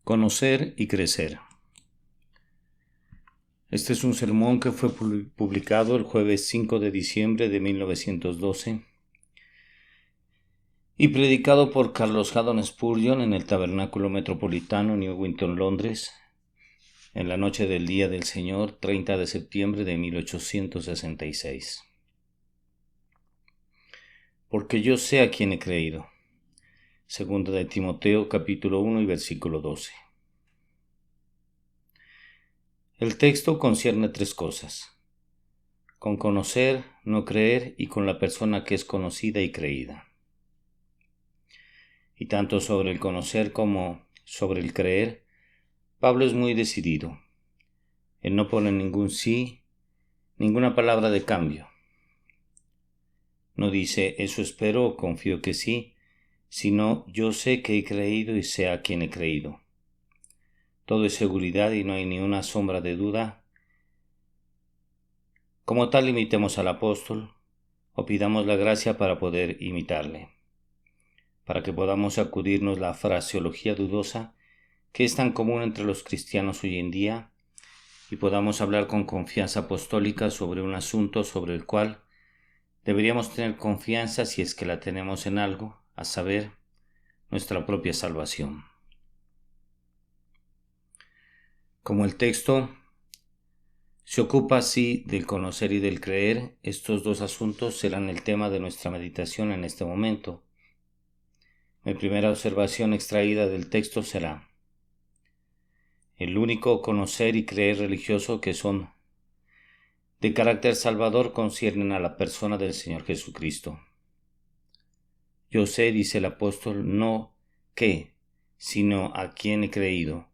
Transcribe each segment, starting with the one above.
Conocer y crecer. Este es un sermón que fue publicado el jueves 5 de diciembre de 1912 y predicado por Carlos Haddon Spurgeon en el Tabernáculo Metropolitano, Newington, Londres, en la noche del Día del Señor, 30 de septiembre de 1866. Porque yo sé a quién he creído. Segunda de Timoteo, capítulo 1 y versículo 12. El texto concierne tres cosas: con conocer, no creer, y con la persona que es conocida y creída. Y tanto sobre el conocer como sobre el creer, Pablo es muy decidido. Él no pone ningún sí, ninguna palabra de cambio. No dice, eso espero o confío que sí, sino, yo sé que he creído y sé a quién he creído. Todo es seguridad y no hay ni una sombra de duda. Como tal, imitemos al apóstol o pidamos la gracia para poder imitarle, para que podamos sacudirnos la fraseología dudosa que es tan común entre los cristianos hoy en día y podamos hablar con confianza apostólica sobre un asunto sobre el cual deberíamos tener confianza si es que la tenemos en algo, a saber, nuestra propia salvación. Como el texto se ocupa así del conocer y del creer, estos dos asuntos serán el tema de nuestra meditación en este momento. Mi primera observación extraída del texto será: el único conocer y creer religioso que son de carácter salvador conciernen a la persona del Señor Jesucristo. Yo sé, dice el apóstol, no qué, sino a quién he creído.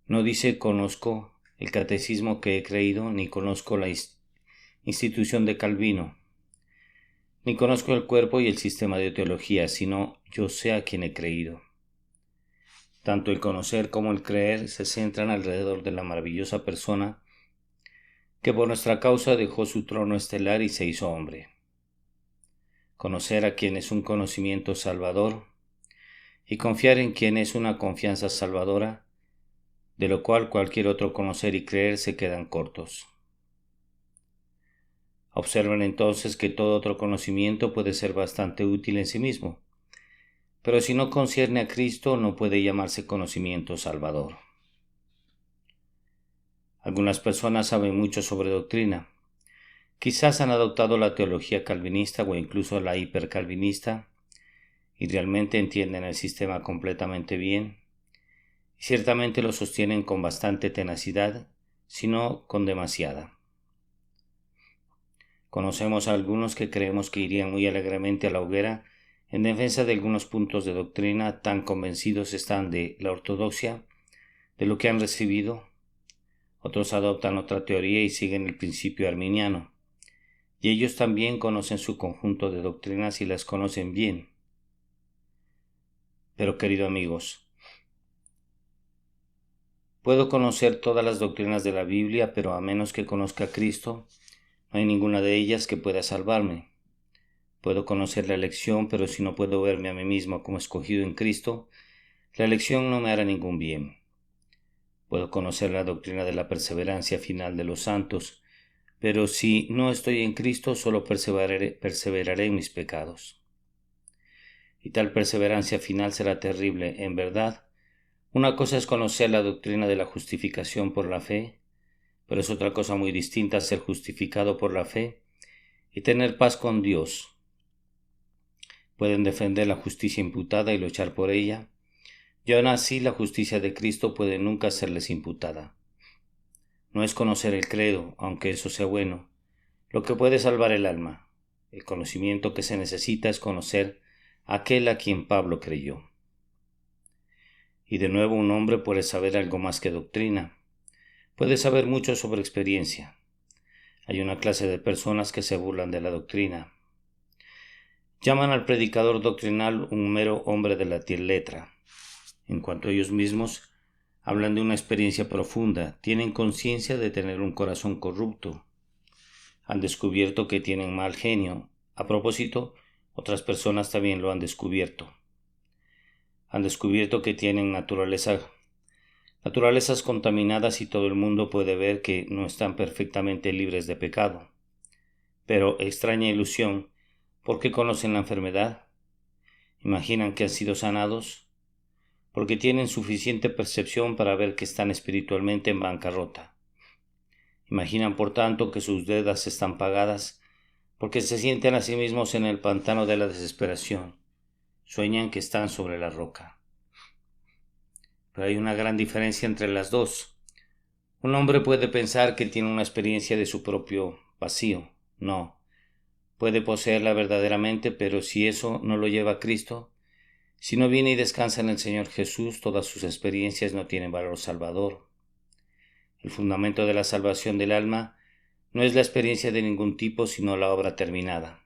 No dice conozco el catecismo que he creído, ni conozco la institución de Calvino, ni conozco el cuerpo y el sistema de teología, sino yo sé a quién he creído. Tanto el conocer como el creer se centran alrededor de la maravillosa persona que por nuestra causa dejó su trono estelar y se hizo hombre. Conocer a quien es un conocimiento salvador y confiar en quien es una confianza salvadora, de lo cual cualquier otro conocer y creer se quedan cortos. Observen entonces que todo otro conocimiento puede ser bastante útil en sí mismo, pero si no concierne a Cristo no puede llamarse conocimiento salvador. Algunas personas saben mucho sobre doctrina. Quizás han adoptado la teología calvinista o incluso la hipercalvinista y realmente entienden el sistema completamente bien y ciertamente lo sostienen con bastante tenacidad, si no con demasiada. Conocemos a algunos que creemos que irían muy alegremente a la hoguera en defensa de algunos puntos de doctrina, tan convencidos están de la ortodoxia, de lo que han recibido. Otros adoptan otra teoría y siguen el principio arminiano, y ellos también conocen su conjunto de doctrinas y las conocen bien. Pero, queridos amigos, puedo conocer todas las doctrinas de la Biblia, pero a menos que conozca a Cristo, no hay ninguna de ellas que pueda salvarme. Puedo conocer la elección, pero si no puedo verme a mí mismo como escogido en Cristo, la elección no me hará ningún bien. Puedo conocer la doctrina de la perseverancia final de los santos, pero si no estoy en Cristo, solo perseveraré en mis pecados. Y tal perseverancia final será terrible, en verdad. Una cosa es conocer la doctrina de la justificación por la fe, pero es otra cosa muy distinta ser justificado por la fe y tener paz con Dios. Pueden defender la justicia imputada y luchar por ella, y aún así la justicia de Cristo puede nunca serles imputada. No es conocer el credo, aunque eso sea bueno, lo que puede salvar el alma. El conocimiento que se necesita es conocer a aquel a quien Pablo creyó. Y de nuevo un hombre puede saber algo más que doctrina. Puede saber mucho sobre experiencia. Hay una clase de personas que se burlan de la doctrina. Llaman al predicador doctrinal un mero hombre de la letra. En cuanto a ellos mismos, hablan de una experiencia profunda, tienen conciencia de tener un corazón corrupto. Han descubierto que tienen mal genio. A propósito, otras personas también lo han descubierto. Han descubierto que tienen naturalezas contaminadas y todo el mundo puede ver que no están perfectamente libres de pecado. Pero, extraña ilusión, ¿por qué conocen la enfermedad? ¿Imaginan que han sido sanados? Porque tienen suficiente percepción para ver que están espiritualmente en bancarrota. Imaginan, por tanto, que sus deudas están pagadas, porque se sienten a sí mismos en el pantano de la desesperación. Sueñan que están sobre la roca. Pero hay una gran diferencia entre las dos. Un hombre puede pensar que tiene una experiencia de su propio vacío. No. Puede poseerla verdaderamente, pero si eso no lo lleva a Cristo, si no viene y descansa en el Señor Jesús, todas sus experiencias no tienen valor salvador. El fundamento de la salvación del alma no es la experiencia de ningún tipo, sino la obra terminada,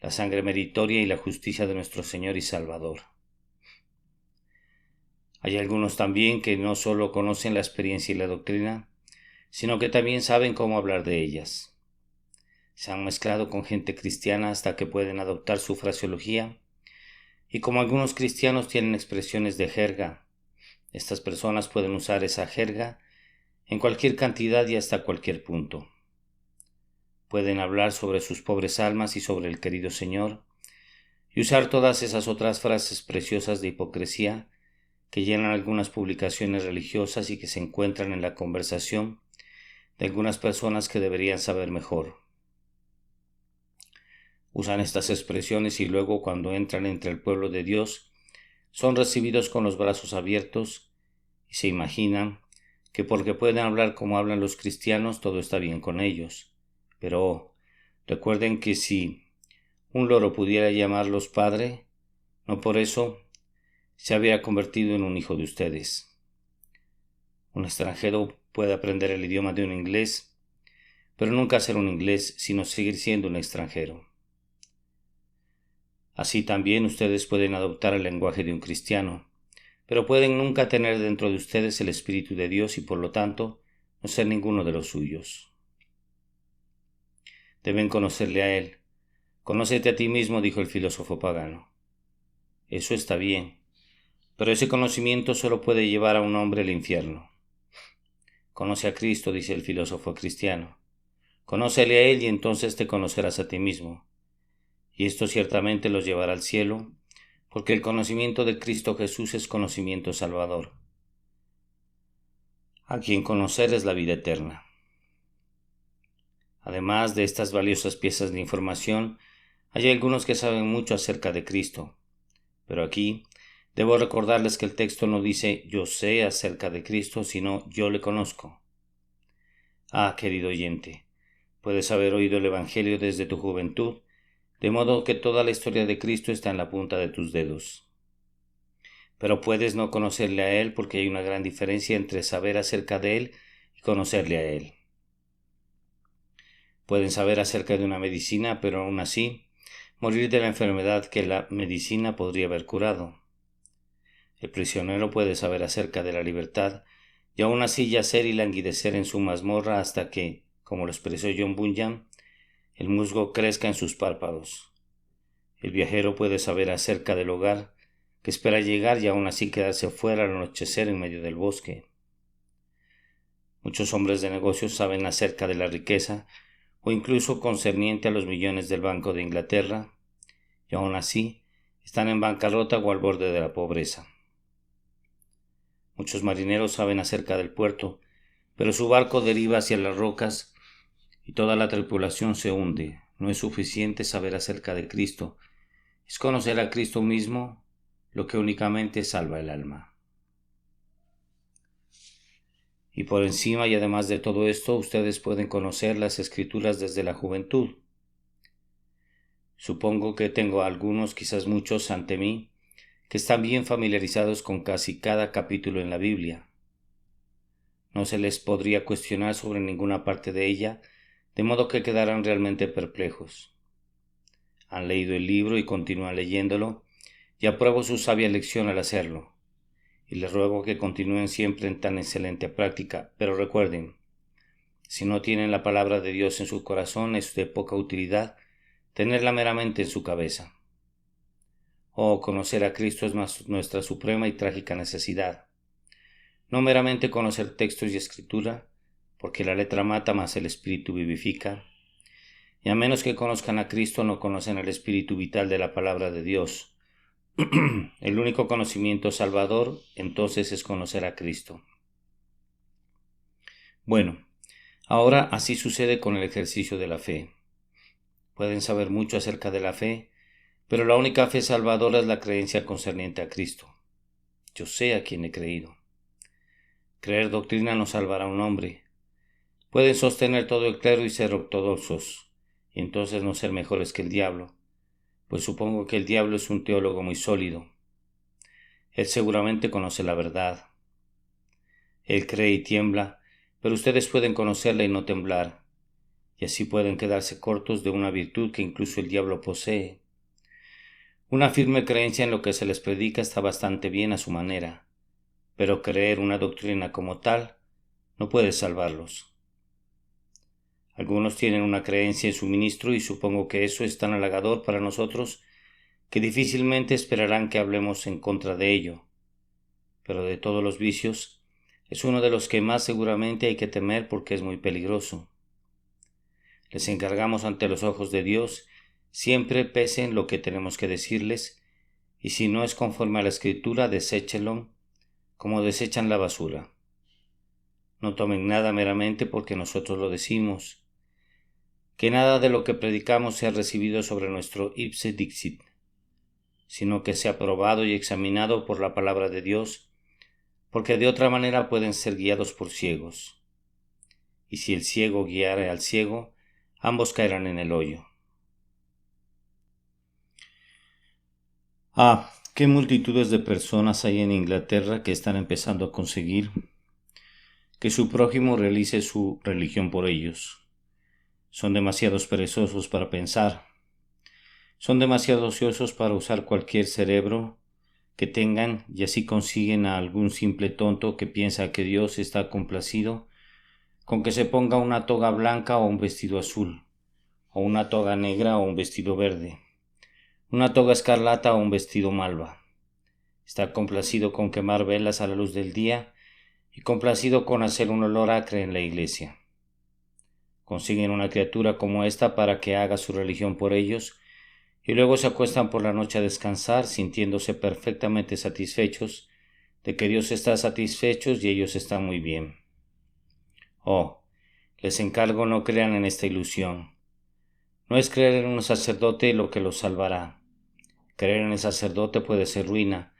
la sangre meritoria y la justicia de nuestro Señor y Salvador. Hay algunos también que no solo conocen la experiencia y la doctrina, sino que también saben cómo hablar de ellas. Se han mezclado con gente cristiana hasta que pueden adoptar su fraseología, y como algunos cristianos tienen expresiones de jerga, estas personas pueden usar esa jerga en cualquier cantidad y hasta cualquier punto. Pueden hablar sobre sus pobres almas y sobre el querido Señor, y usar todas esas otras frases preciosas de hipocresía que llenan algunas publicaciones religiosas y que se encuentran en la conversación de algunas personas que deberían saber mejor. Usan estas expresiones y luego, cuando entran entre el pueblo de Dios, son recibidos con los brazos abiertos y se imaginan que porque pueden hablar como hablan los cristianos, todo está bien con ellos. Pero recuerden que si un loro pudiera llamarlos padre, no por eso se habría convertido en un hijo de ustedes. Un extranjero puede aprender el idioma de un inglés, pero nunca ser un inglés, sino seguir siendo un extranjero. Así también ustedes pueden adoptar el lenguaje de un cristiano, pero pueden nunca tener dentro de ustedes el Espíritu de Dios y por lo tanto no ser ninguno de los suyos. Deben conocerle a Él. Conócete a ti mismo, dijo el filósofo pagano. Eso está bien, pero ese conocimiento solo puede llevar a un hombre al infierno. Conoce a Cristo, dice el filósofo cristiano. Conócele a Él y entonces te conocerás a ti mismo. Y esto ciertamente los llevará al cielo, porque el conocimiento de Cristo Jesús es conocimiento salvador. A quien conocer es la vida eterna. Además de estas valiosas piezas de información, hay algunos que saben mucho acerca de Cristo. Pero aquí debo recordarles que el texto no dice yo sé acerca de Cristo, sino yo le conozco. Ah, querido oyente, puedes haber oído el Evangelio desde tu juventud, de modo que toda la historia de Cristo está en la punta de tus dedos. Pero puedes no conocerle a Él porque hay una gran diferencia entre saber acerca de Él y conocerle a Él. Pueden saber acerca de una medicina, pero aún así morir de la enfermedad que la medicina podría haber curado. El prisionero puede saber acerca de la libertad y aún así yacer y languidecer en su mazmorra hasta que, como lo expresó John Bunyan, el musgo crezca en sus párpados. El viajero puede saber acerca del hogar que espera llegar y aún así quedarse fuera al anochecer en medio del bosque. Muchos hombres de negocios saben acerca de la riqueza o incluso concerniente a los millones del Banco de Inglaterra, y aún así están en bancarrota o al borde de la pobreza. Muchos marineros saben acerca del puerto, pero su barco deriva hacia las rocas y toda la tripulación se hunde. No es suficiente saber acerca de Cristo, es conocer a Cristo mismo lo que únicamente salva el alma. Y por encima y además de todo esto, ustedes pueden conocer las Escrituras desde la juventud. Supongo que tengo algunos, quizás muchos, ante mí, que están bien familiarizados con casi cada capítulo en la Biblia. No se les podría cuestionar sobre ninguna parte de ella, de modo que quedaran realmente perplejos. Han leído el libro y continúan leyéndolo, y apruebo su sabia lección al hacerlo, y les ruego que continúen siempre en tan excelente práctica, pero recuerden, si no tienen la palabra de Dios en su corazón, es de poca utilidad tenerla meramente en su cabeza. conocer a Cristo es nuestra suprema y trágica necesidad. No meramente conocer textos y escritura, porque la letra mata, mas el espíritu vivifica. Y a menos que conozcan a Cristo, no conocen el espíritu vital de la palabra de Dios. El único conocimiento salvador, entonces, es conocer a Cristo. Bueno, ahora así sucede con el ejercicio de la fe. Pueden saber mucho acerca de la fe, pero la única fe salvadora es la creencia concerniente a Cristo. Yo sé a quién he creído. Creer doctrina no salvará a un hombre. Pueden sostener todo el clero y ser ortodoxos, y entonces no ser mejores que el diablo, pues supongo que el diablo es un teólogo muy sólido. Él seguramente conoce la verdad. Él cree y tiembla, pero ustedes pueden conocerla y no temblar, y así pueden quedarse cortos de una virtud que incluso el diablo posee. Una firme creencia en lo que se les predica está bastante bien a su manera, pero creer una doctrina como tal no puede salvarlos. Algunos tienen una creencia en su ministro y supongo que eso es tan halagador para nosotros que difícilmente esperarán que hablemos en contra de ello. Pero de todos los vicios, es uno de los que más seguramente hay que temer porque es muy peligroso. Les encargamos ante los ojos de Dios, siempre pesen lo que tenemos que decirles, y si no es conforme a la Escritura, deséchenlo, como desechan la basura. No tomen nada meramente porque nosotros lo decimos. Que nada de lo que predicamos sea recibido sobre nuestro ipse dixit, sino que sea probado y examinado por la palabra de Dios, porque de otra manera pueden ser guiados por ciegos. Y si el ciego guiare al ciego, ambos caerán en el hoyo. Qué multitudes de personas hay en Inglaterra que están empezando a conseguir que su prójimo realice su religión por ellos. Son demasiados perezosos para pensar. Son demasiado ociosos para usar cualquier cerebro que tengan y así consiguen a algún simple tonto que piensa que Dios está complacido con que se ponga una toga blanca o un vestido azul, o una toga negra o un vestido verde, una toga escarlata o un vestido malva. Está complacido con quemar velas a la luz del día y complacido con hacer un olor acre en la iglesia. Consiguen una criatura como esta para que haga su religión por ellos y luego se acuestan por la noche a descansar sintiéndose perfectamente satisfechos de que Dios está satisfecho y ellos están muy bien. Les encargo no crean en esta ilusión. No es creer en un sacerdote lo que los salvará. Creer en el sacerdote puede ser ruina,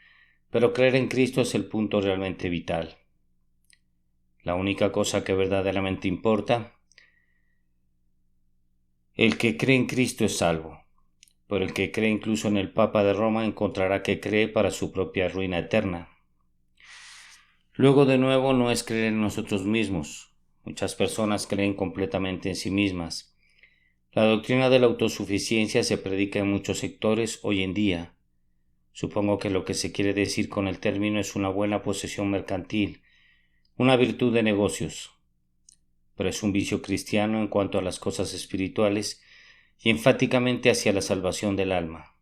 pero creer en Cristo es el punto realmente vital. La única cosa que verdaderamente importa. El que cree en Cristo es salvo, pero el que cree incluso en el Papa de Roma encontrará que cree para su propia ruina eterna. Luego de nuevo no es creer en nosotros mismos. Muchas personas creen completamente en sí mismas. La doctrina de la autosuficiencia se predica en muchos sectores hoy en día. Supongo que lo que se quiere decir con el término es una buena posesión mercantil, una virtud de negocios. Pero es un vicio cristiano en cuanto a las cosas espirituales y enfáticamente hacia la salvación del alma.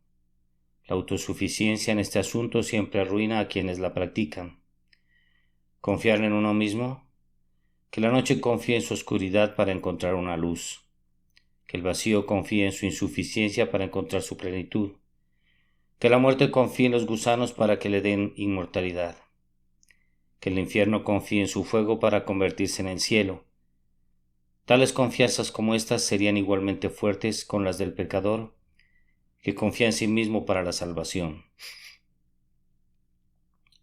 La autosuficiencia en este asunto siempre arruina a quienes la practican. Confiar en uno mismo. Que la noche confíe en su oscuridad para encontrar una luz. Que el vacío confíe en su insuficiencia para encontrar su plenitud. Que la muerte confíe en los gusanos para que le den inmortalidad. Que el infierno confíe en su fuego para convertirse en el cielo. Tales confianzas como estas serían igualmente fuertes con las del pecador, que confía en sí mismo para la salvación.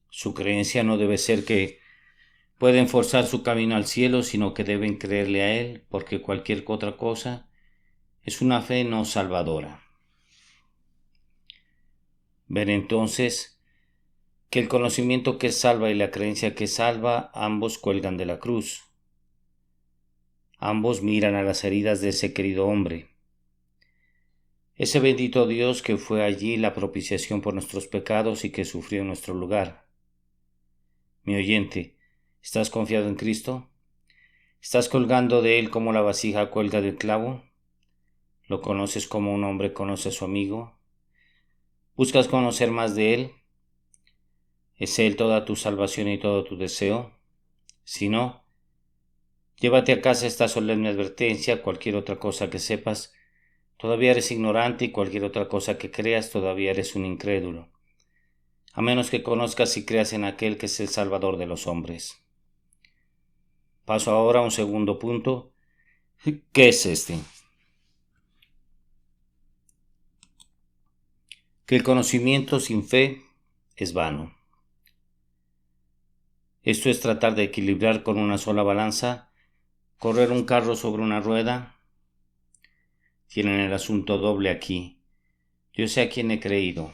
Su creencia no debe ser que pueden forzar su camino al cielo, sino que deben creerle a Él, porque cualquier otra cosa es una fe no salvadora. Ven entonces que el conocimiento que salva y la creencia que salva, ambos cuelgan de la cruz. Ambos miran a las heridas de ese querido hombre. Ese bendito Dios que fue allí la propiciación por nuestros pecados y que sufrió en nuestro lugar. Mi oyente, ¿estás confiado en Cristo? ¿Estás colgando de Él como la vasija cuelga del clavo? ¿Lo conoces como un hombre conoce a su amigo? ¿Buscas conocer más de Él? ¿Es Él toda tu salvación y todo tu deseo? Si no, llévate a casa esta solemne advertencia: cualquier otra cosa que sepas, todavía eres ignorante, y cualquier otra cosa que creas, todavía eres un incrédulo, a menos que conozcas y creas en aquel que es el Salvador de los hombres. Paso ahora a un segundo punto. ¿Qué es este? Que el conocimiento sin fe es vano. Esto es tratar de equilibrar con una sola balanza, correr un carro sobre una rueda. Tienen el asunto doble aquí. Yo sé a quién he creído.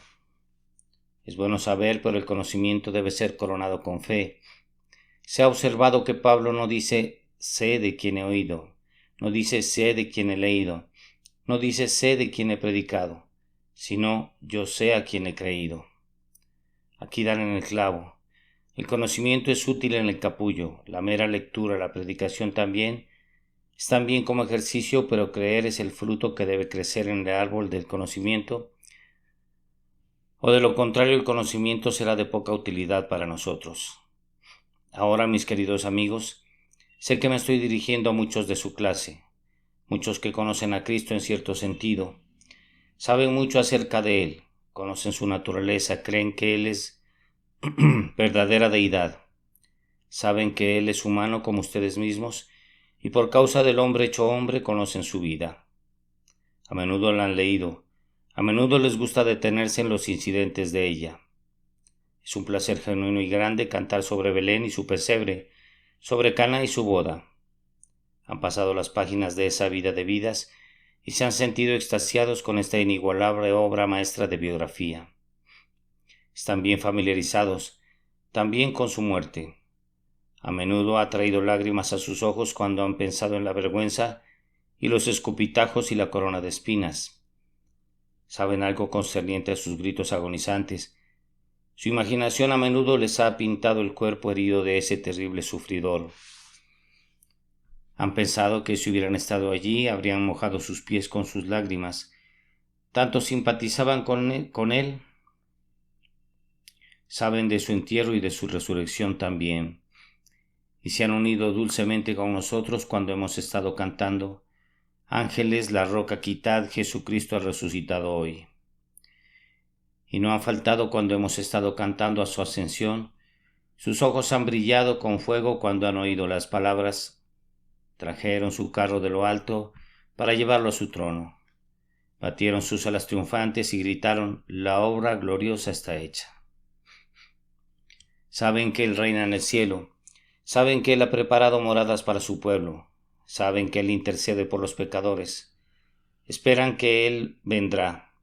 Es bueno saber, pero el conocimiento debe ser coronado con fe. Se ha observado que Pablo no dice sé de quién he oído, no dice sé de quién he leído, no dice sé de quién he predicado, sino yo sé a quién he creído. Aquí dan en el clavo. El conocimiento es útil en el capullo, la mera lectura, la predicación también, es tan bien como ejercicio, pero creer es el fruto que debe crecer en el árbol del conocimiento, o de lo contrario el conocimiento será de poca utilidad para nosotros. Ahora, mis queridos amigos, sé que me estoy dirigiendo a muchos de su clase, muchos que conocen a Cristo en cierto sentido, saben mucho acerca de Él, conocen su naturaleza, creen que Él es verdadera deidad, saben que Él es humano como ustedes mismos, y por causa del hombre hecho hombre conocen su vida. A menudo la han leído, a menudo les gusta detenerse en los incidentes de ella. Es un placer genuino y grande cantar sobre Belén y su pesebre, sobre Cana y su boda. Han pasado las páginas de esa vida de vidas y se han sentido extasiados con esta inigualable obra maestra de biografía. Están bien familiarizados, también con su muerte. A menudo ha traído lágrimas a sus ojos cuando han pensado en la vergüenza y los escupitajos y la corona de espinas. Saben algo concerniente a sus gritos agonizantes. Su imaginación a menudo les ha pintado el cuerpo herido de ese terrible sufridor. Han pensado que si hubieran estado allí habrían mojado sus pies con sus lágrimas. Tanto simpatizaban con él. Saben de su entierro y de su resurrección también. Y se han unido dulcemente con nosotros cuando hemos estado cantando: Ángeles, la roca quitad, Jesucristo ha resucitado hoy. Y no han faltado cuando hemos estado cantando a su ascensión. Sus ojos han brillado con fuego cuando han oído las palabras: trajeron su carro de lo alto para llevarlo a su trono. Batieron sus alas triunfantes y gritaron: la obra gloriosa está hecha. Saben que Él reina en el cielo, saben que Él ha preparado moradas para su pueblo, saben que Él intercede por los pecadores, esperan que Él vendrá,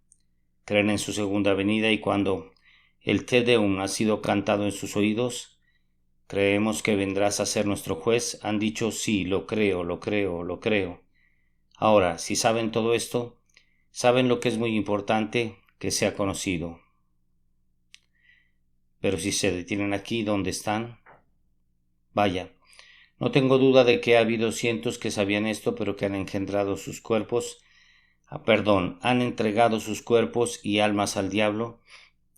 creen en su segunda venida, y cuando el Te Deum ha sido cantado en sus oídos, creemos que vendrás a ser nuestro juez, han dicho sí, lo creo, lo creo, lo creo. Ahora, si saben todo esto, saben lo que es muy importante, que sea conocido. Pero si se detienen aquí donde están, vaya, no tengo duda de que ha habido cientos que sabían esto, pero que han engendrado sus cuerpos, han entregado sus cuerpos y almas al diablo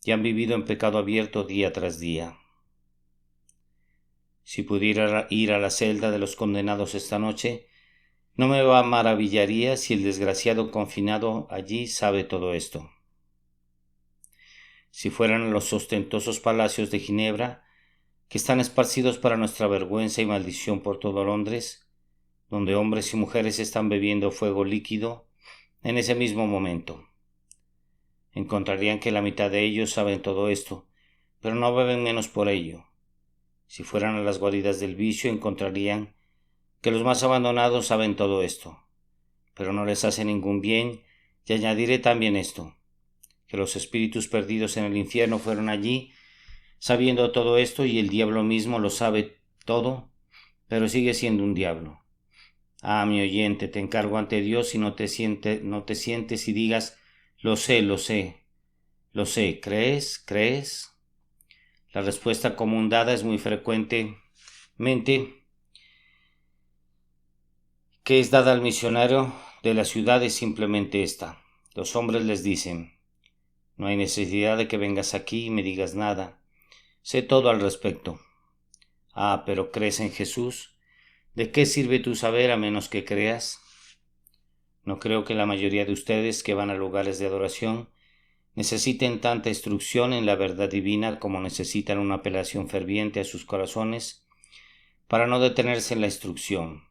y han vivido en pecado abierto día tras día. Si pudiera ir a la celda de los condenados esta noche, no me maravillaría si el desgraciado confinado allí sabe todo esto. Si fueran los ostentosos palacios de Ginebra, que están esparcidos para nuestra vergüenza y maldición por todo Londres, donde hombres y mujeres están bebiendo fuego líquido en ese mismo momento. Encontrarían que la mitad de ellos saben todo esto, pero no beben menos por ello. Si fueran a las guaridas del vicio, encontrarían que los más abandonados saben todo esto, pero no les hace ningún bien, y añadiré también esto: que los espíritus perdidos en el infierno fueron allí sabiendo todo esto, y el diablo mismo lo sabe todo, pero sigue siendo un diablo. Ah, mi oyente, te encargo ante Dios y no te sientes y digas: lo sé, lo sé, lo sé. ¿Crees? ¿Crees? La respuesta común dada es muy frecuentemente que es dada al misionero de la ciudad es simplemente esta. Los hombres les dicen: No hay necesidad de que vengas aquí y me digas nada. Sé todo al respecto. Ah, pero ¿crees en Jesús? ¿De qué sirve tu saber a menos que creas? No creo que la mayoría de ustedes que van a lugares de adoración necesiten tanta instrucción en la verdad divina como necesitan una apelación ferviente a sus corazones para no detenerse en la instrucción.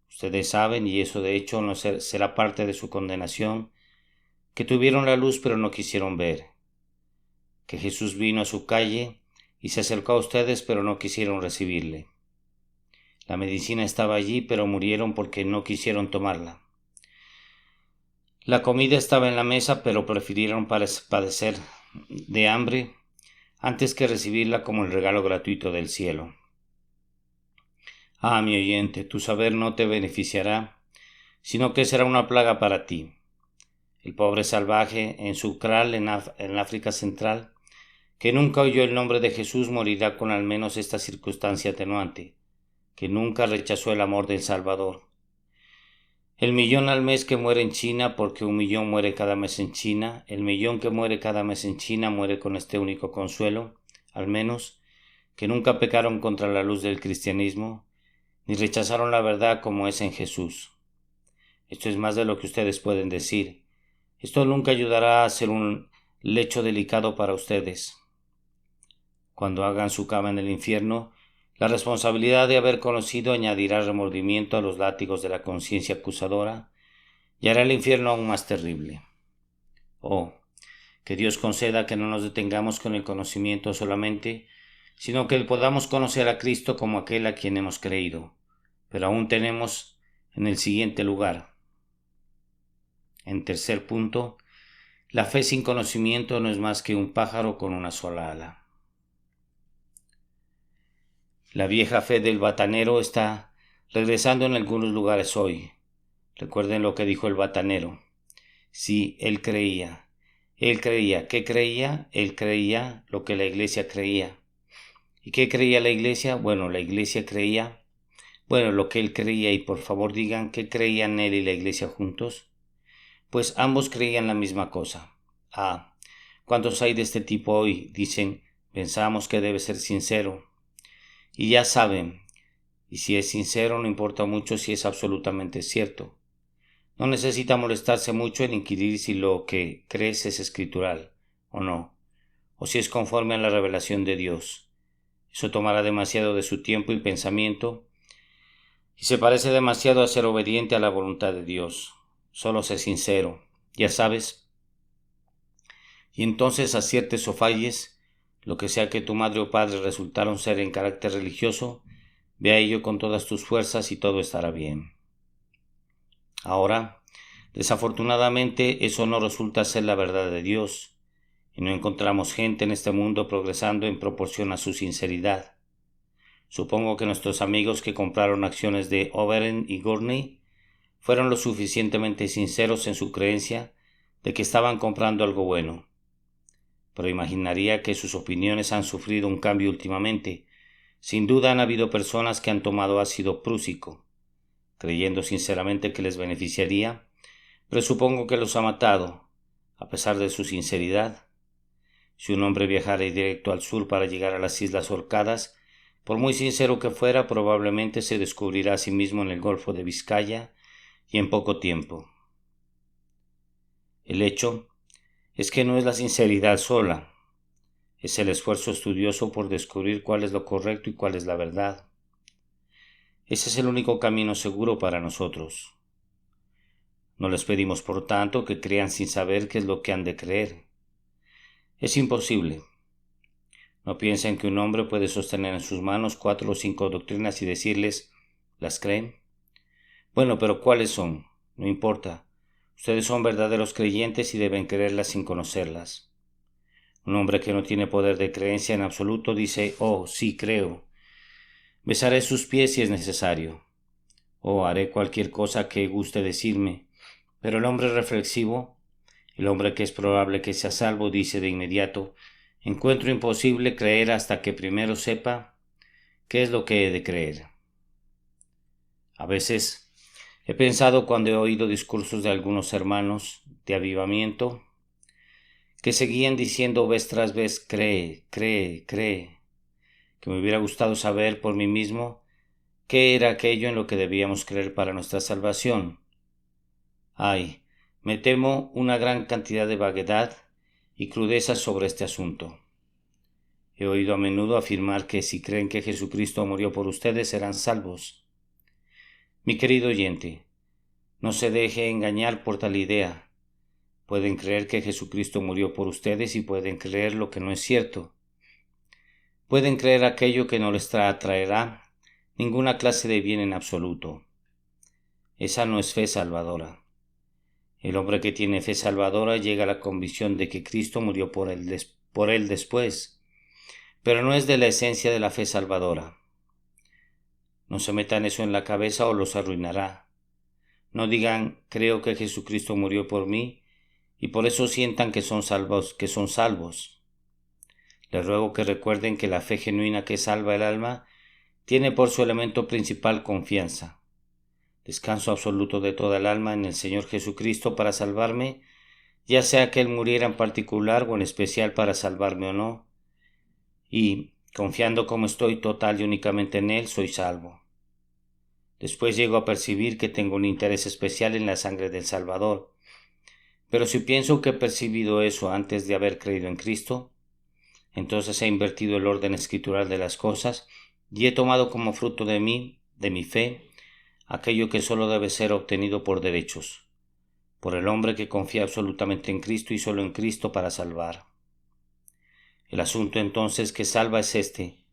Ustedes saben, y eso de hecho no será parte de su condenación, que tuvieron la luz pero no quisieron ver, que Jesús vino a su calle y se acercó a ustedes pero no quisieron recibirle. La medicina estaba allí pero murieron porque no quisieron tomarla. La comida estaba en la mesa pero prefirieron padecer de hambre antes que recibirla como el regalo gratuito del cielo. Ah, mi oyente, tu saber no te beneficiará, sino que será una plaga para ti. El pobre salvaje en su kral en África Central, que nunca oyó el nombre de Jesús, morirá con al menos esta circunstancia atenuante, que nunca rechazó el amor del Salvador. El millón al mes que muere en China, porque 1 millón muere cada mes en China, el millón que muere cada mes en China muere con este único consuelo, al menos, que nunca pecaron contra la luz del cristianismo, ni rechazaron la verdad como es en Jesús. Esto es más de lo que ustedes pueden decir. Esto nunca ayudará a ser un lecho delicado para ustedes. Cuando hagan su cama en el infierno, la responsabilidad de haber conocido añadirá remordimiento a los látigos de la conciencia acusadora y hará el infierno aún más terrible. Oh, que Dios conceda que no nos detengamos con el conocimiento solamente, sino que podamos conocer a Cristo como aquel a quien hemos creído. Pero aún tenemos en el siguiente lugar. En tercer punto, la fe sin conocimiento no es más que un pájaro con una sola ala. La vieja fe del batanero está regresando en algunos lugares hoy. Recuerden lo que dijo el batanero. Sí, él creía. Él creía. ¿Qué creía? Él creía lo que la iglesia creía. ¿Y qué creía la iglesia? Bueno, la iglesia creía. Bueno, lo que él creía, y por favor digan qué creían él y la iglesia juntos. Pues ambos creían la misma cosa. Ah, ¿cuántos hay de este tipo hoy? Dicen, pensamos que debe ser sincero. Y ya saben, y si es sincero no importa mucho si es absolutamente cierto. No necesita molestarse mucho en inquirir si lo que crees es escritural o no, o si es conforme a la revelación de Dios. Eso tomará demasiado de su tiempo y pensamiento, y se parece demasiado a ser obediente a la voluntad de Dios. Solo sé sincero, ya sabes. Y entonces aciertes o falles, lo que sea que tu madre o padre resultaron ser en carácter religioso, ve a ello con todas tus fuerzas y todo estará bien. Ahora, desafortunadamente, eso no resulta ser la verdad de Dios, y no encontramos gente en este mundo progresando en proporción a su sinceridad. Supongo que nuestros amigos que compraron acciones de Overen y Gurney fueron lo suficientemente sinceros en su creencia de que estaban comprando algo bueno. Pero imaginaría que sus opiniones han sufrido un cambio últimamente. Sin duda han habido personas que han tomado ácido prúsico, creyendo sinceramente que les beneficiaría, pero supongo que los ha matado, a pesar de su sinceridad. Si un hombre viajara directo al sur para llegar a las Islas Orcadas, por muy sincero que fuera, probablemente se descubrirá a sí mismo en el Golfo de Vizcaya y en poco tiempo. El hecho es que no es la sinceridad sola, es el esfuerzo estudioso por descubrir cuál es lo correcto y cuál es la verdad. Ese es el único camino seguro para nosotros. No les pedimos, por tanto, que crean sin saber qué es lo que han de creer. Es imposible. No piensen que un hombre puede sostener en sus manos 4 o 5 doctrinas y decirles, ¿las creen? Bueno, pero ¿cuáles son? No importa. Ustedes son verdaderos creyentes y deben creerlas sin conocerlas. Un hombre que no tiene poder de creencia en absoluto dice, oh, sí creo. Besaré sus pies si es necesario. Oh, haré cualquier cosa que guste decirme. Pero el hombre reflexivo, el hombre que es probable que sea salvo, dice de inmediato, encuentro imposible creer hasta que primero sepa qué es lo que he de creer. A veces he pensado cuando he oído discursos de algunos hermanos de avivamiento que seguían diciendo vez tras vez, cree, cree, cree, que me hubiera gustado saber por mí mismo qué era aquello en lo que debíamos creer para nuestra salvación. Ay, me temo una gran cantidad de vaguedad y crudeza sobre este asunto. He oído a menudo afirmar que si creen que Jesucristo murió por ustedes serán salvos. Mi querido oyente, no se deje engañar por tal idea. Pueden creer que Jesucristo murió por ustedes y pueden creer lo que no es cierto. Pueden creer aquello que no les traerá ninguna clase de bien en absoluto. Esa no es fe salvadora. El hombre que tiene fe salvadora llega a la convicción de que Cristo murió por él después, pero no es de la esencia de la fe salvadora. No se metan eso en la cabeza o los arruinará. No digan, creo que Jesucristo murió por mí, y por eso sientan que son salvos. Les ruego que recuerden que la fe genuina que salva el alma tiene por su elemento principal confianza. Descanso absoluto de toda el alma en el Señor Jesucristo para salvarme, ya sea que Él muriera en particular o en especial para salvarme o no, y, confiando como estoy total y únicamente en Él, soy salvo. Después llego a percibir que tengo un interés especial en la sangre del Salvador, pero si pienso que he percibido eso antes de haber creído en Cristo, entonces he invertido el orden escritural de las cosas y he tomado como fruto de mi fe, aquello que solo debe ser obtenido por derechos, por el hombre que confía absolutamente en Cristo y solo en Cristo para salvar. El asunto entonces que salva es este.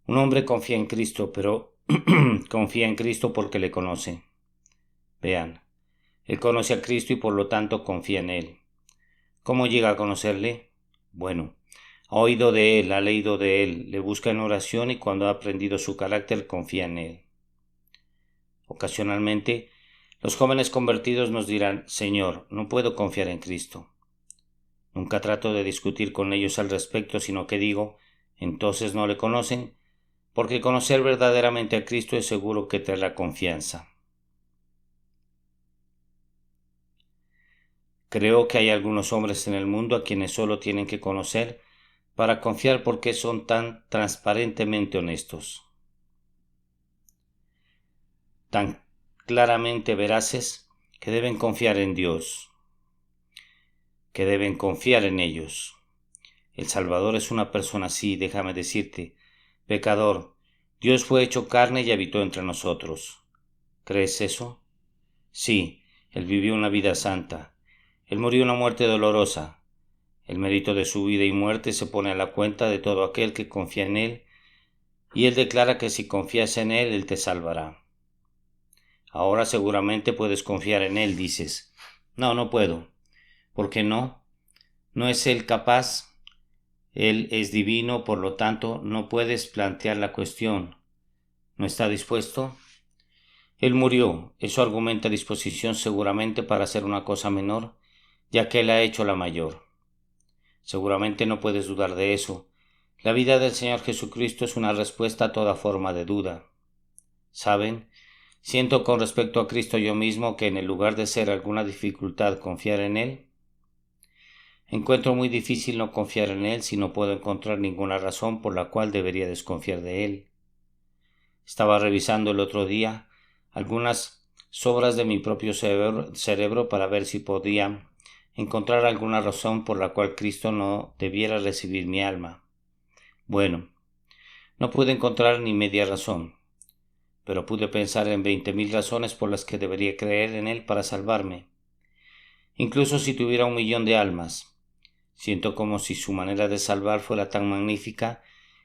Un hombre confía en Cristo, pero confía en Cristo porque le conoce. Vean, él conoce a Cristo y por lo tanto confía en Él. ¿Cómo llega a conocerle? Bueno, ha oído de Él, ha leído de Él, le busca en oración y cuando ha aprendido su carácter confía en Él. Ocasionalmente, los jóvenes convertidos nos dirán, Señor, no puedo confiar en Cristo. Nunca trato de discutir con ellos al respecto, sino que digo, entonces no le conocen, porque conocer verdaderamente a Cristo es seguro que trae la confianza. Creo que hay algunos hombres en el mundo a quienes solo tienen que conocer para confiar porque son tan transparentemente honestos, tan claramente veraces, que deben confiar en Dios, que deben confiar en ellos. El Salvador es una persona así, déjame decirte, pecador, Dios fue hecho carne y habitó entre nosotros. ¿Crees eso? Sí, Él vivió una vida santa. Él murió una muerte dolorosa. El mérito de su vida y muerte se pone a la cuenta de todo aquel que confía en Él, y Él declara que si confías en Él, Él te salvará. Ahora seguramente puedes confiar en Él, dices. No, no puedo. ¿Por qué no? ¿No es Él capaz? Él es divino, por lo tanto, no puedes plantear la cuestión. ¿No está dispuesto? Él murió. Eso argumenta disposición seguramente para hacer una cosa menor, ya que Él ha hecho la mayor. Seguramente no puedes dudar de eso. La vida del Señor Jesucristo es una respuesta a toda forma de duda. ¿Saben? Siento con respecto a Cristo yo mismo que en el lugar de ser alguna dificultad confiar en Él, encuentro muy difícil no confiar en Él si no puedo encontrar ninguna razón por la cual debería desconfiar de Él. Estaba revisando el otro día algunas sobras de mi propio cerebro para ver si podía encontrar alguna razón por la cual Cristo no debiera recibir mi alma. Bueno, no pude encontrar ni media razón, pero pude pensar en 20,000 razones por las que debería creer en Él para salvarme. Incluso si tuviera 1,000,000 de almas, siento como si su manera de salvar fuera tan magnífica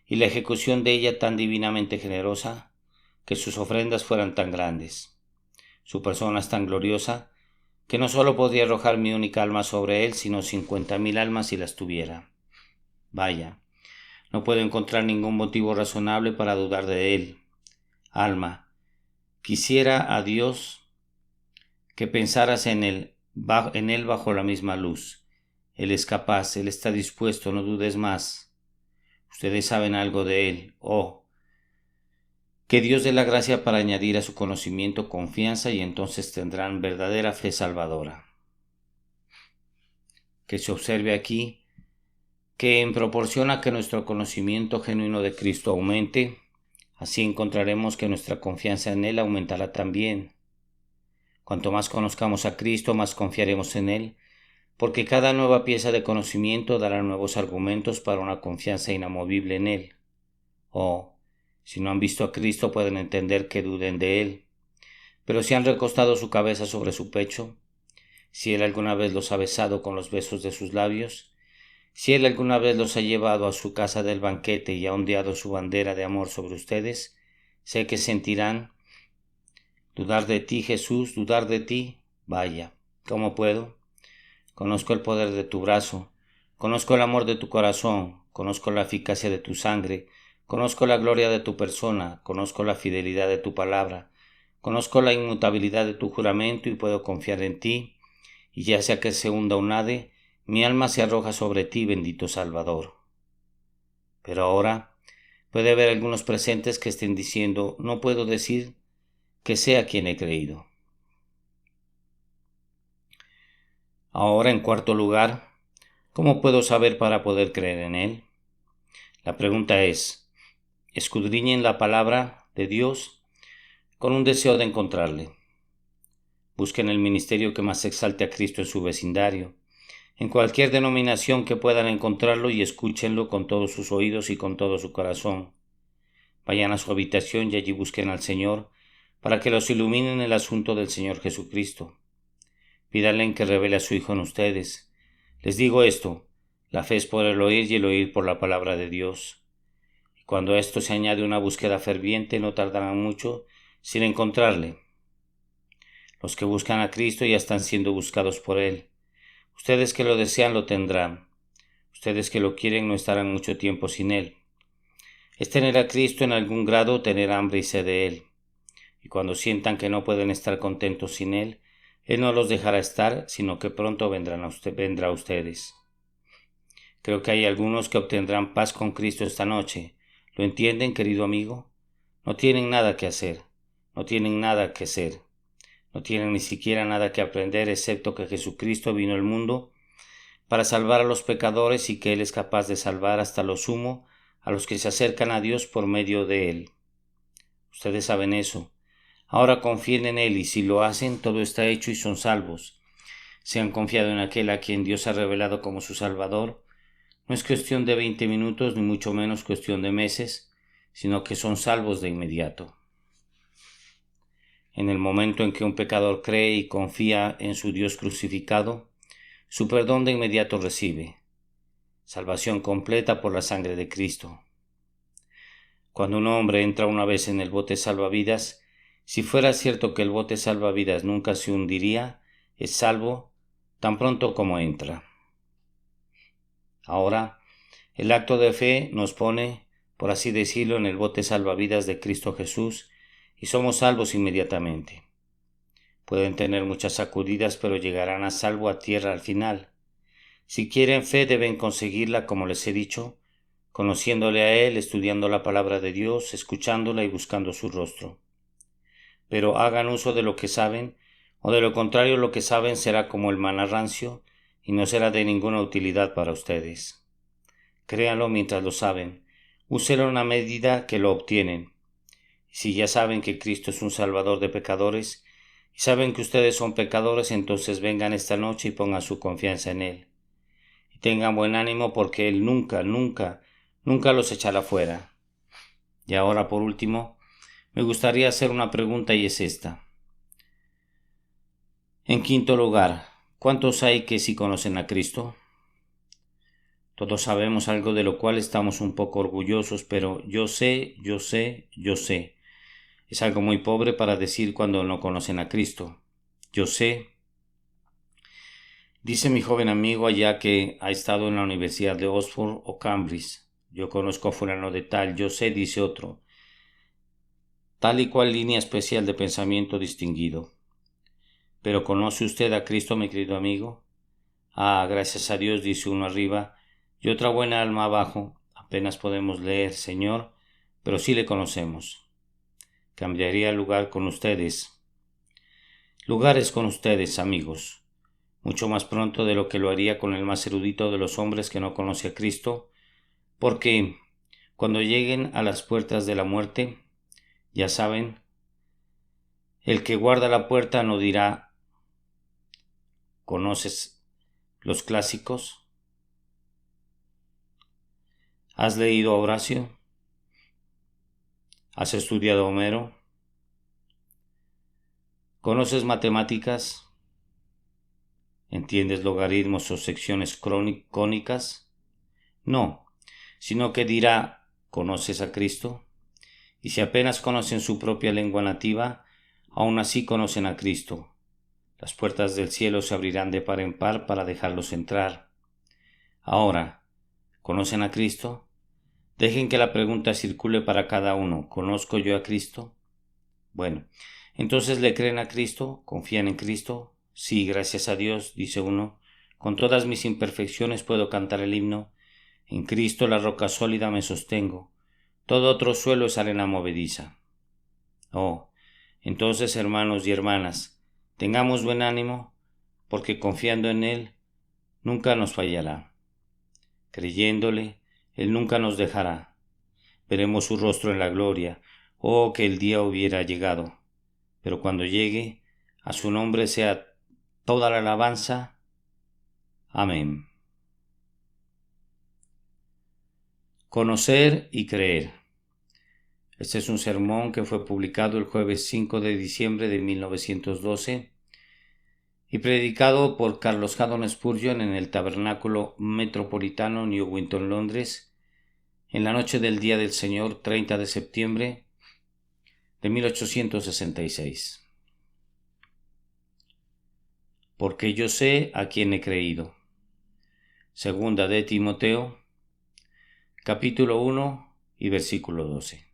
y la ejecución de ella tan divinamente generosa, que sus ofrendas fueran tan grandes. Su persona es tan gloriosa que no solo podría arrojar mi única alma sobre Él, sino 50,000 almas si las tuviera. Vaya, no puedo encontrar ningún motivo razonable para dudar de Él. Alma, quisiera a Dios que pensaras en Él bajo la misma luz. Él es capaz, Él está dispuesto, no dudes más. Ustedes saben algo de Él. Oh, que Dios dé la gracia para añadir a su conocimiento confianza y entonces tendrán verdadera fe salvadora. que se observe aquí que en proporción a que nuestro conocimiento genuino de Cristo aumente, así encontraremos que nuestra confianza en Él aumentará también. Cuanto más conozcamos a Cristo, más confiaremos en Él, porque cada nueva pieza de conocimiento dará nuevos argumentos para una confianza inamovible en Él. O, si no han visto a Cristo, pueden entender que duden de Él. Pero si han recostado su cabeza sobre su pecho, si Él alguna vez los ha besado con los besos de sus labios, si Él alguna vez los ha llevado a su casa del banquete y ha ondeado su bandera de amor sobre ustedes, sé que sentirán: dudar de ti, Jesús, dudar de ti. Vaya, ¿cómo puedo? Conozco el poder de tu brazo, conozco el amor de tu corazón, conozco la eficacia de tu sangre, conozco la gloria de tu persona, conozco la fidelidad de tu palabra, conozco la inmutabilidad de tu juramento y puedo confiar en ti, y ya sea que se hunda o nade, mi alma se arroja sobre ti, bendito Salvador. Pero ahora puede haber algunos presentes que estén diciendo: no puedo decir que sé a quien he creído. Ahora, en cuarto lugar, ¿cómo puedo saber para poder creer en Él? La pregunta es: escudriñen la palabra de Dios con un deseo de encontrarle. Busquen el ministerio que más exalte a Cristo en su vecindario, en cualquier denominación que puedan encontrarlo, y escúchenlo con todos sus oídos y con todo su corazón. Vayan a su habitación y allí busquen al Señor para que los ilumine en el asunto del Señor Jesucristo. Pídanle que revele a su Hijo en ustedes. Les digo esto: la fe es por el oír y el oír por la palabra de Dios. Y cuando a esto se añade una búsqueda ferviente, no tardarán mucho sin encontrarle. Los que buscan a Cristo ya están siendo buscados por Él. Ustedes que lo desean lo tendrán. Ustedes que lo quieren no estarán mucho tiempo sin Él. Es tener a Cristo en algún grado, tener hambre y sed de Él. Y cuando sientan que no pueden estar contentos sin Él, Él no los dejará estar, sino que pronto vendrá a ustedes. Creo que hay algunos que obtendrán paz con Cristo esta noche. ¿Lo entienden, querido amigo? No tienen nada que hacer, no tienen nada que ser, no tienen ni siquiera nada que aprender, excepto que Jesucristo vino al mundo para salvar a los pecadores y que Él es capaz de salvar hasta lo sumo a los que se acercan a Dios por medio de Él. Ustedes saben eso. Ahora confíen en Él, y si lo hacen, todo está hecho y son salvos. Si han confiado en aquel a quien Dios ha revelado como su Salvador, no es cuestión de 20 minutos, ni mucho menos cuestión de meses, sino que son salvos de inmediato. En el momento en que un pecador cree y confía en su Dios crucificado, su perdón de inmediato recibe. Salvación completa por la sangre de Cristo. Cuando un hombre entra una vez en el bote salvavidas, si fuera cierto que el bote salvavidas nunca se hundiría, es salvo tan pronto como entra. Ahora, el acto de fe nos pone, por así decirlo, en el bote salvavidas de Cristo Jesús, y somos salvos inmediatamente. Pueden tener muchas sacudidas, pero llegarán a salvo a tierra al final. Si quieren fe, deben conseguirla, como les he dicho, conociéndole a Él, estudiando la palabra de Dios, escuchándola y buscando su rostro. Pero hagan uso de lo que saben, o de lo contrario lo que saben será como el maná rancio, y no será de ninguna utilidad para ustedes. Créanlo mientras lo saben, úsenlo en la medida que lo obtienen. Si ya saben que Cristo es un Salvador de pecadores, y saben que ustedes son pecadores, entonces vengan esta noche y pongan su confianza en Él. Y tengan buen ánimo, porque Él nunca los echará fuera. Y ahora, por último, me gustaría hacer una pregunta, y es esta. En quinto lugar, ¿cuántos hay que sí conocen a Cristo? Todos sabemos algo de lo cual estamos un poco orgullosos, pero yo sé. Es algo muy pobre para decir cuando no conocen a Cristo. Yo sé. Dice mi joven amigo allá que ha estado en la Universidad de Oxford o Cambridge. Yo conozco a fulano de tal. Yo sé, dice otro. Tal y cual línea especial de pensamiento distinguido. ¿Pero conoce usted a Cristo, mi querido amigo? Ah, gracias a Dios, dice uno arriba, y otra buena alma abajo. Apenas podemos leer, Señor, pero sí le conocemos. Cambiaría lugar con ustedes. Lugares con ustedes, amigos. mucho más pronto de lo que lo haría con el más erudito de los hombres que no conoce a Cristo, porque cuando lleguen a las puertas de la muerte, ya saben, el que guarda la puerta no dirá: ¿conoces los clásicos? ¿Has leído a Horacio? ¿Has estudiado a Homero? ¿Conoces matemáticas? ¿Entiendes logaritmos o secciones cónicas? No, sino que dirá: ¿conoces a Cristo? Y si apenas conocen su propia lengua nativa, aún así conocen a Cristo. Las puertas del cielo se abrirán de par en par para dejarlos entrar. Ahora, ¿conocen a Cristo? Dejen que la pregunta circule para cada uno. ¿Conozco yo a Cristo? Bueno, entonces ¿le creen a Cristo? ¿Confían en Cristo? Sí, gracias a Dios, dice uno. Con todas mis imperfecciones puedo cantar el himno. En Cristo, la roca sólida, me sostengo. Todo otro suelo es arena movediza. Oh, entonces, hermanos y hermanas, tengamos buen ánimo, porque confiando en Él, nunca nos fallará. Creyéndole, Él nunca nos dejará. Veremos su rostro en la gloria. Oh, que el día hubiera llegado. Pero cuando llegue, a su nombre sea toda la alabanza. Amén. Conocer y creer. Este es un sermón que fue publicado el jueves 5 de diciembre de 1912 y predicado por Carlos Haddon Spurgeon en el Tabernáculo Metropolitano, New Winton, Londres, en la noche del Día del Señor, 30 de septiembre de 1866. Porque yo sé a quién he creído. Segunda de Timoteo, capítulo 1 y versículo 12.